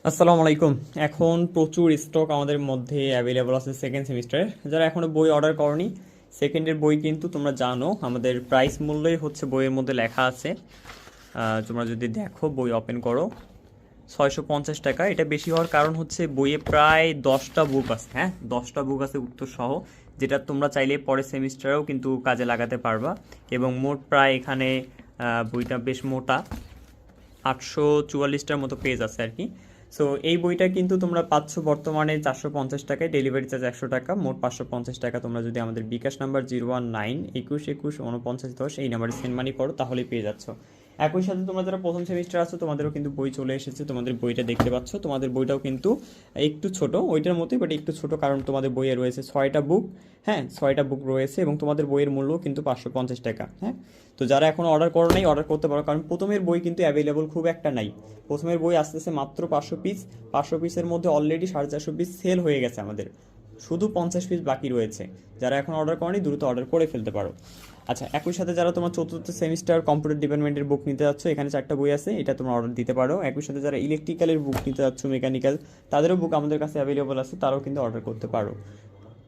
আসসালামু আলাইকুম। এখন প্রচুর স্টক আমাদের মধ্যে অ্যাভেলেবল আছে সেকেন্ড সেমিস্টারের। যারা এখনো বই অর্ডার করনি, সেকেন্ডের বই কিন্তু তোমরা জানো আমাদের প্রাইস মূল্যই হচ্ছে বইয়ের মধ্যে লেখা আছে। তোমরা যদি দেখো, বই ওপেন করো, 650 টাকা। এটা বেশি হওয়ার কারণ হচ্ছে বইয়ে প্রায় 10টা বুক আছে, হ্যাঁ 10টা বুক আছে উত্তর সহ, যেটা তোমরা চাইলে পরের সেমিস্টারেও কিন্তু কাজে লাগাতে পারবা। এবং মোট প্রায় এখানে বইটা বেশ মোটা, 844টার মতো পেজ আছে আর কি। সো এই বইটা কিন্তু তোমরা পাচ্ছ বর্তমানে 450 টাকায়, ডেলিভারি চার্জ 100 টাকা, মোট 550 টাকা। তোমরা যদি আমাদের বিকাশ নাম্বার 01921214910 এই নাম্বারে সেন্ড মানি করো তাহলেই পেয়ে যাচ্ছ। একই সাথে তোমরা যারা প্রথম সেমিস্টার আছো তোমাদেরও কিন্তু বই চলে এসেছে, তোমাদের বইটা দেখতে পাচ্ছ। তোমাদের বইটাও কিন্তু একটু ছোট, ওইটার মতোই বাট একটু ছোট, কারণ তোমাদের বইয়ে রয়েছে 6টা বুক। হ্যাঁ, 6টা বুক রয়েছে এবং তোমাদের বইয়ের মূল্য কিন্তু 550 টাকা। হ্যাঁ, তো যারা এখন অর্ডার করো নাই অর্ডার করতে পারো, কারণ প্রথমের বই কিন্তু অ্যাভেলেবল খুব একটা নাই। প্রথমের বই আসতেছে মাত্র 500 পিস, 500 পিসের মধ্যে অলরেডি 450 পিস সেল হয়ে গেছে আমাদের, শুধু 50 পিস বাকি রয়েছে। যারা এখন অর্ডার করনি দ্রুত অর্ডার করে ফেলতে পারো। আচ্ছা, একই সাথে যারা তোমার চতুর্থ সেমিস্টার কম্পিউটার ডিপার্টমেন্টের বুক নিতে যাচ্ছ, এখানে 4টা বই আছে, এটা তোমরা অর্ডার দিতে পারো। একই সাথে যারা ইলেকট্রিক্যালের বুক নিতে যাচ্ছ, মেকানিক্যাল, তাদেরও বুক আমাদের কাছে অ্যাভেলেবল আছে, তারাও কিন্তু অর্ডার করতে পারো।